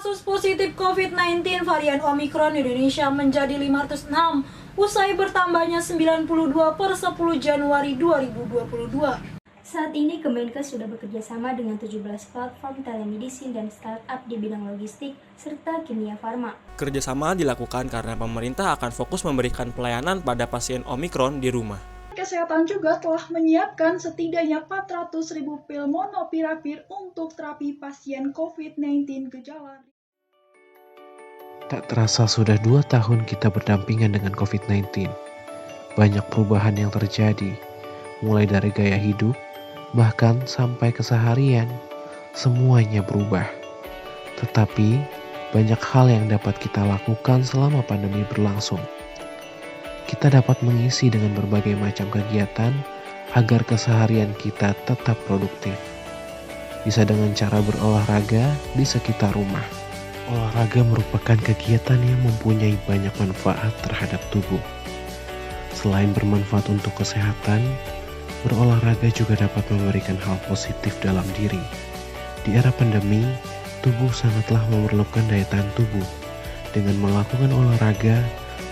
Kasus positif COVID-19 varian Omikron di Indonesia menjadi 506 usai bertambahnya 92 per 10 Januari 2022. Saat ini Kemenkes sudah bekerja sama dengan 17 platform telemedicine dan startup di bidang logistik serta kimia farma. Kerjasama dilakukan karena pemerintah akan fokus memberikan pelayanan pada pasien Omikron di rumah. Kesehatan juga telah menyiapkan setidaknya 400.000 pil molnupiravir untuk terapi pasien COVID-19 gejala. Tak terasa sudah 2 tahun kita berdampingan dengan COVID-19. Banyak perubahan yang terjadi, mulai dari gaya hidup, bahkan sampai keseharian, semuanya berubah. Tetapi, banyak hal yang dapat kita lakukan selama pandemi berlangsung. Kita dapat mengisi dengan berbagai macam kegiatan agar keseharian kita tetap produktif. Bisa dengan cara berolahraga di sekitar rumah. Olahraga merupakan kegiatan yang mempunyai banyak manfaat terhadap tubuh. Selain bermanfaat untuk kesehatan, berolahraga juga dapat memberikan hal positif dalam diri. Di era pandemi, tubuh sangatlah memerlukan daya tahan tubuh. Dengan melakukan olahraga,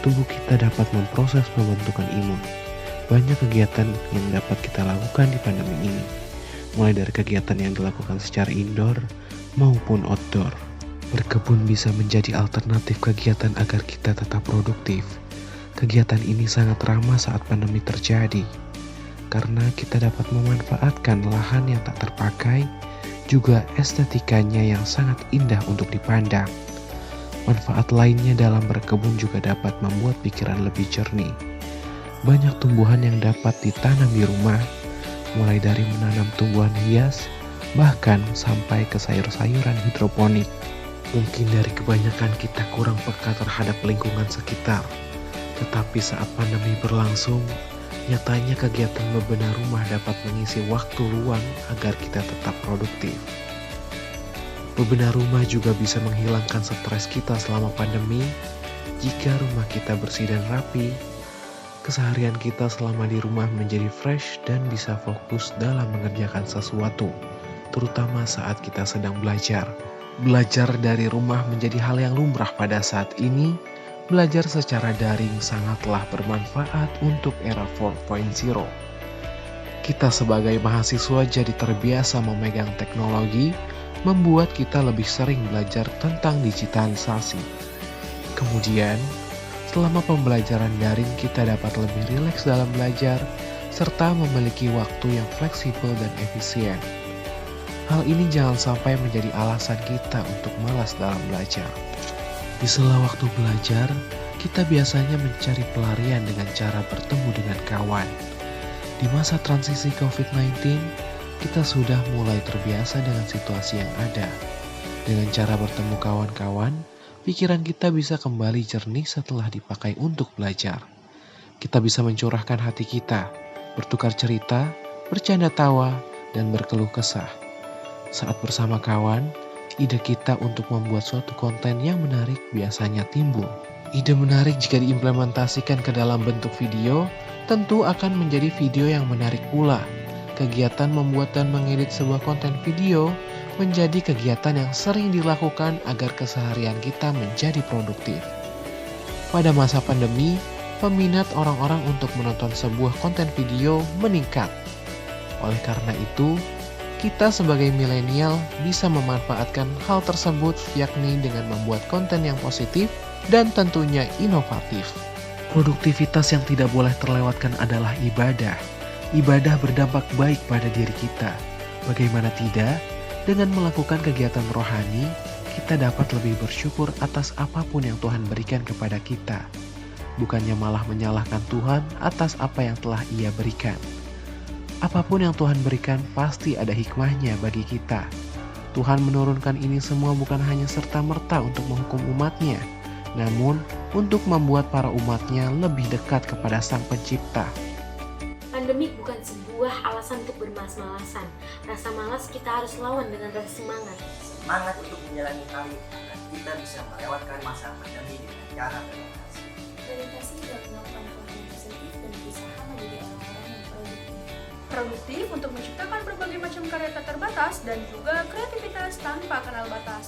tubuh kita dapat memproses pembentukan imun. Banyak kegiatan yang dapat kita lakukan di pandemi ini, mulai dari kegiatan yang dilakukan secara indoor maupun outdoor. Berkebun bisa menjadi alternatif kegiatan agar kita tetap produktif. Kegiatan ini sangat ramah saat pandemi terjadi, karena kita dapat memanfaatkan lahan yang tak terpakai, juga estetikanya yang sangat indah untuk dipandang. Manfaat lainnya dalam berkebun juga dapat membuat pikiran lebih jernih. Banyak tumbuhan yang dapat ditanam di rumah, mulai dari menanam tumbuhan hias, bahkan sampai ke sayur-sayuran hidroponik. Mungkin dari kebanyakan kita kurang peka terhadap lingkungan sekitar, tetapi saat pandemi berlangsung, nyatanya kegiatan bebenah rumah dapat mengisi waktu luang agar kita tetap produktif. Bebenah rumah juga bisa menghilangkan stres kita selama pandemi. Jika rumah kita bersih dan rapi, keseharian kita selama di rumah menjadi fresh dan bisa fokus dalam mengerjakan sesuatu, terutama saat kita sedang belajar. Belajar dari rumah menjadi hal yang lumrah pada saat ini. Belajar secara daring sangatlah bermanfaat untuk era 4.0. Kita sebagai mahasiswa jadi terbiasa memegang teknologi, membuat kita lebih sering belajar tentang digitalisasi. Kemudian, selama pembelajaran daring kita dapat lebih rileks dalam belajar, serta memiliki waktu yang fleksibel dan efisien. Hal ini jangan sampai menjadi alasan kita untuk malas dalam belajar. Di sela waktu belajar, kita biasanya mencari pelarian dengan cara bertemu dengan kawan. Di masa transisi COVID-19, kita sudah mulai terbiasa dengan situasi yang ada. Dengan cara bertemu kawan-kawan, pikiran kita bisa kembali jernih setelah dipakai untuk belajar. Kita bisa mencurahkan hati kita, bertukar cerita, bercanda tawa, dan berkeluh kesah. Saat bersama kawan, ide kita untuk membuat suatu konten yang menarik biasanya timbul. Ide menarik jika diimplementasikan ke dalam bentuk video, tentu akan menjadi video yang menarik pula. Kegiatan membuat dan mengedit sebuah konten video menjadi kegiatan yang sering dilakukan agar keseharian kita menjadi produktif. Pada masa pandemi, peminat orang-orang untuk menonton sebuah konten video meningkat. Oleh karena itu, kita sebagai milenial bisa memanfaatkan hal tersebut, yakni dengan membuat konten yang positif dan tentunya inovatif. Produktivitas yang tidak boleh terlewatkan adalah ibadah. Ibadah berdampak baik pada diri kita. Bagaimana tidak, dengan melakukan kegiatan rohani, kita dapat lebih bersyukur atas apapun yang Tuhan berikan kepada kita. Bukannya malah menyalahkan Tuhan atas apa yang telah Ia berikan. Apapun yang Tuhan berikan pasti ada hikmahnya bagi kita. Tuhan menurunkan ini semua bukan hanya serta-merta untuk menghukum umatnya, namun untuk membuat para umatnya lebih dekat kepada Sang Pencipta. Pandemi bukan sebuah alasan untuk bermalas-malasan. Rasa malas kita harus lawan dengan rasa semangat. Semangat untuk menjalani hari agar kita bisa melewatkan masa pandemi dengan cara beradaptasi. Beradaptasi dan melakukan hal yang positif dan berusaha menjadi orang-orang yang produktif. Produktif untuk menciptakan berbagai macam karya tak terbatas dan juga kreativitas tanpa kenal batas.